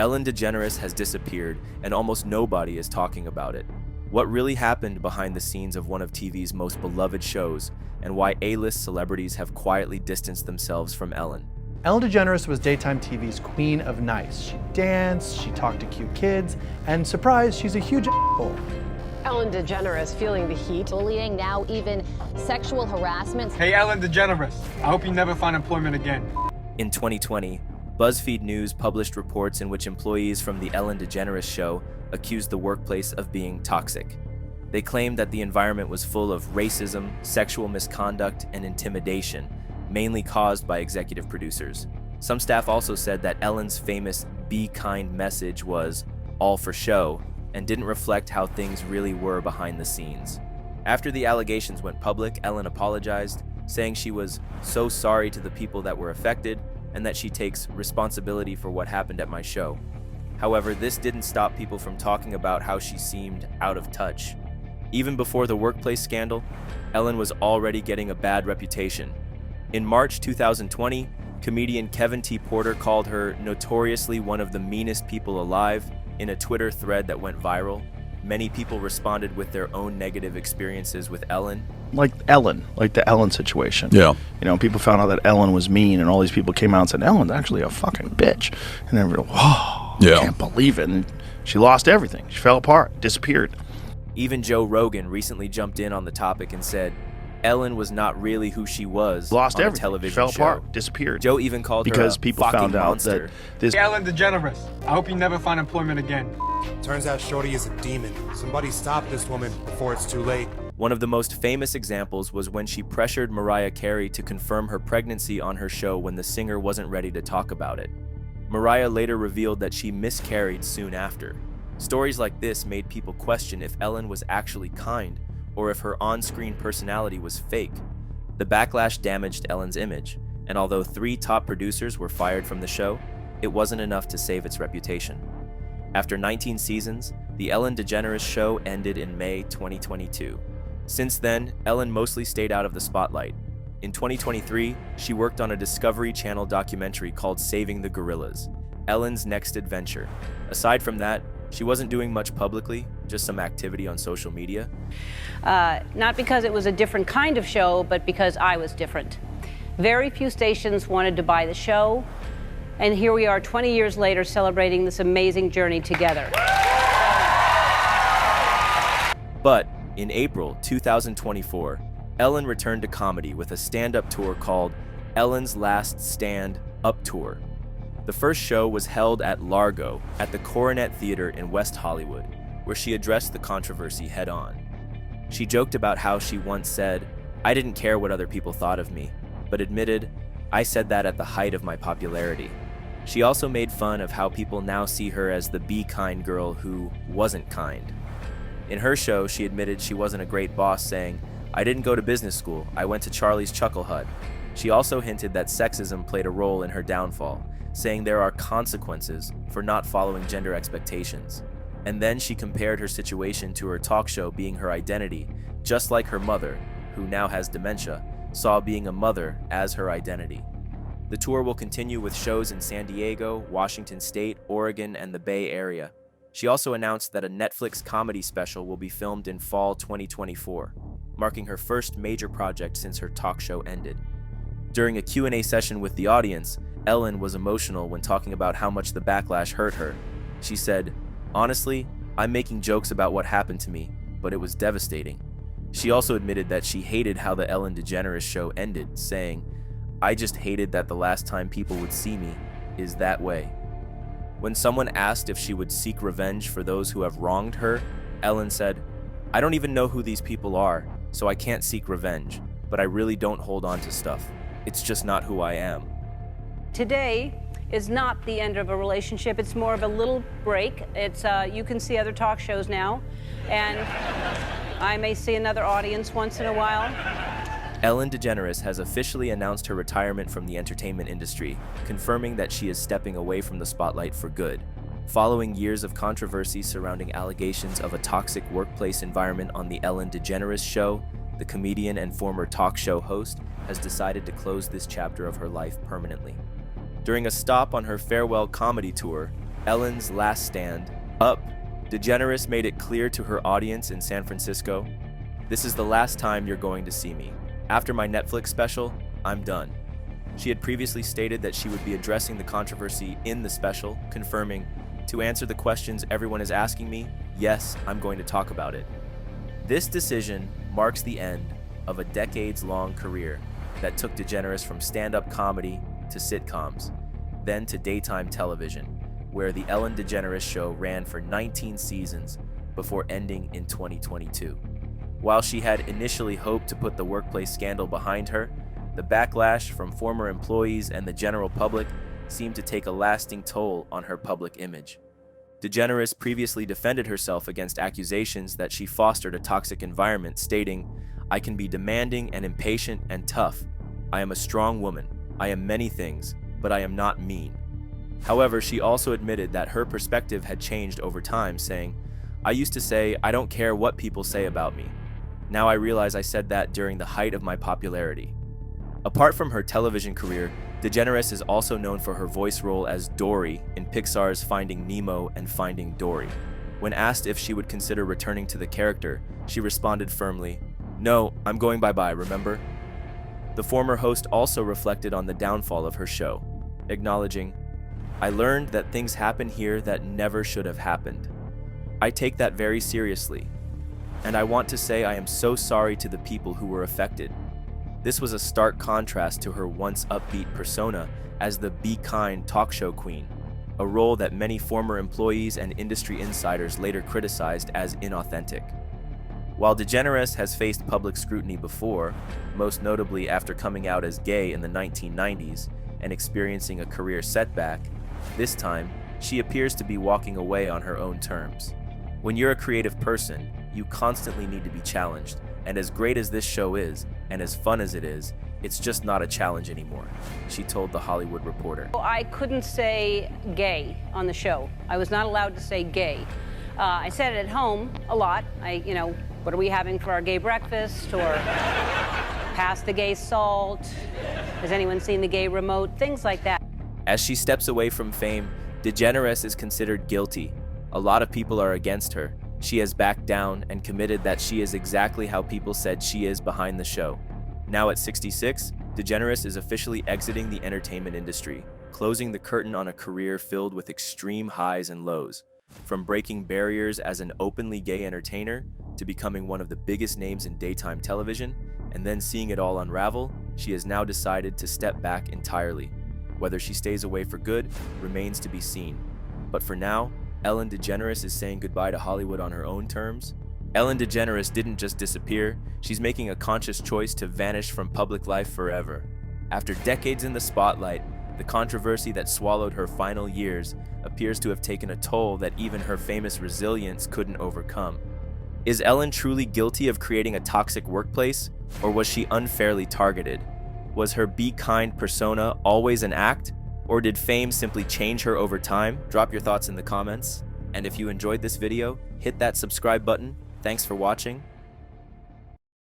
Ellen DeGeneres has disappeared, and almost nobody is talking about it. What really happened behind the scenes of one of TV's most beloved shows, and why A-list celebrities have quietly distanced themselves from Ellen. Ellen DeGeneres was daytime TV's queen of nice. She danced, she talked to cute kids, and surprise, she's a huge asshole. Ellen DeGeneres feeling the heat. Bullying, now even sexual harassment. Hey, Ellen DeGeneres, I hope you never find employment again. In 2020, BuzzFeed News published reports in which employees from the Ellen DeGeneres show accused the workplace of being toxic. They claimed that the environment was full of racism, sexual misconduct, and intimidation, mainly caused by executive producers. Some staff also said that Ellen's famous "be kind" message was all for show and didn't reflect how things really were behind the scenes. After the allegations went public, Ellen apologized, saying she was so sorry to the people that were affected and that she takes responsibility for what happened at my show. However, this didn't stop people from talking about how she seemed out of touch. Even before the workplace scandal, Ellen was already getting a bad reputation. In March 2020, comedian Kevin T. Porter called her notoriously one of the meanest people alive in a Twitter thread that went viral. Many people responded with their own negative experiences with Ellen. Like Ellen, like the Ellen situation. Yeah. You know, people found out that Ellen was mean, and all these people came out and said, Ellen's actually a fucking bitch. And everybody, whoa, Yeah. I can't believe it. And she lost everything. She fell apart, disappeared. Even Joe Rogan recently jumped in on the topic and said Ellen was not really who she was Lost on a everything. television Fell show. apart, disappeared. Joe even called because her a people fucking found out monster. that this Hey, Ellen DeGeneres, I hope you never find employment again. Turns out Shorty is a demon. Somebody stop this woman before it's too late. One of the most famous examples was when she pressured Mariah Carey to confirm her pregnancy on her show when the singer wasn't ready to talk about it. Mariah later revealed that she miscarried soon after. Stories like this made people question if Ellen was actually kind or if her on-screen personality was fake. The backlash damaged Ellen's image, and although 3 top producers were fired from the show, it wasn't enough to save its reputation. After 19 seasons, the Ellen DeGeneres show ended in May 2022. Since then, Ellen mostly stayed out of the spotlight. In 2023, she worked on a Discovery Channel documentary called Saving the Gorillas, Ellen's next adventure. Aside from that, she wasn't doing much publicly, just some activity on social media. Not because it was a different kind of show, but because I was different. Very few stations wanted to buy the show, and here we are 20 years later celebrating this amazing journey together. But in April 2024, Ellen returned to comedy with a stand-up tour called Ellen's Last Stand Up Tour. The first show was held at Largo at the Coronet Theater in West Hollywood, where she addressed the controversy head-on. She joked about how she once said, "I didn't care what other people thought of me," but admitted, "I said that at the height of my popularity." She also made fun of how people now see her as the be kind girl who wasn't kind. In her show, she admitted she wasn't a great boss, saying, "I didn't go to business school, I went to Charlie's Chuckle Hut." She also hinted that sexism played a role in her downfall, saying there are consequences for not following gender expectations. And then she compared her situation to her talk show being her identity, just like her mother, who now has dementia, saw being a mother as her identity. The tour will continue with shows in San Diego, Washington State, Oregon, and the Bay Area. She also announced that a Netflix comedy special will be filmed in fall 2024, marking her first major project since her talk show ended. During a Q&A session with the audience, Ellen was emotional when talking about how much the backlash hurt her. She said, "Honestly, I'm making jokes about what happened to me, but it was devastating." She also admitted that she hated how the Ellen DeGeneres show ended, saying, "I just hated that the last time people would see me is that way." When someone asked if she would seek revenge for those who have wronged her, Ellen said, "I don't even know who these people are, so I can't seek revenge, but I really don't hold on to stuff. It's just not who I am." Today is not the end of a relationship. It's more of a little break. It's you can see other talk shows now, and I may see another audience once in a while. Ellen DeGeneres has officially announced her retirement from the entertainment industry, confirming that she is stepping away from the spotlight for good. Following years of controversy surrounding allegations of a toxic workplace environment on the Ellen DeGeneres show, the comedian and former talk show host has decided to close this chapter of her life permanently. During a stop on her farewell comedy tour, Ellen's Last Stand, Up, DeGeneres made it clear to her audience in San Francisco, "This is the last time you're going to see me. After my Netflix special, I'm done." She had previously stated that she would be addressing the controversy in the special, confirming, "To answer the questions everyone is asking me, yes, I'm going to talk about it." This decision marks the end of a decades-long career that took DeGeneres from stand-up comedy to sitcoms, then to daytime television, where The Ellen DeGeneres Show ran for 19 seasons before ending in 2022. While she had initially hoped to put the workplace scandal behind her, the backlash from former employees and the general public seemed to take a lasting toll on her public image. DeGeneres previously defended herself against accusations that she fostered a toxic environment, stating, "I can be demanding and impatient and tough. I am a strong woman. I am many things, but I am not mean." However, she also admitted that her perspective had changed over time, saying, "I used to say, I don't care what people say about me. Now I realize I said that during the height of my popularity." Apart from her television career, DeGeneres is also known for her voice role as Dory in Pixar's Finding Nemo and Finding Dory. When asked if she would consider returning to the character, she responded firmly, "No, I'm going bye-bye, remember?" The former host also reflected on the downfall of her show, acknowledging, "I learned that things happen here that never should have happened. I take that very seriously, and I want to say I am so sorry to the people who were affected." This was a stark contrast to her once upbeat persona as the Be Kind talk show queen, a role that many former employees and industry insiders later criticized as inauthentic. While DeGeneres has faced public scrutiny before, most notably after coming out as gay in the 1990s and experiencing a career setback, this time, she appears to be walking away on her own terms. When you're a creative person, you constantly need to be challenged, and as great as this show is, and as fun as it is, it's just not a challenge anymore, she told The Hollywood Reporter. I couldn't say gay on the show. I was not allowed to say gay. I said it at home a lot. What are we having for our gay breakfast? Or pass the gay salt? Has anyone seen the gay remote? Things like that. As she steps away from fame, DeGeneres is considered guilty. A lot of people are against her. She has backed down and committed that she is exactly how people said she is behind the show. Now at 66, DeGeneres is officially exiting the entertainment industry, closing the curtain on a career filled with extreme highs and lows. From breaking barriers as an openly gay entertainer to becoming one of the biggest names in daytime television, and then seeing it all unravel, she has now decided to step back entirely. Whether she stays away for good remains to be seen. But for now, Ellen DeGeneres is saying goodbye to Hollywood on her own terms. Ellen DeGeneres didn't just disappear, she's making a conscious choice to vanish from public life forever. After decades in the spotlight, the controversy that swallowed her final years appears to have taken a toll that even her famous resilience couldn't overcome. Is Ellen truly guilty of creating a toxic workplace, or was she unfairly targeted? Was her Be Kind persona always an act, or did fame simply change her over time? Drop your thoughts in the comments. And if you enjoyed this video, hit that subscribe button. Thanks for watching,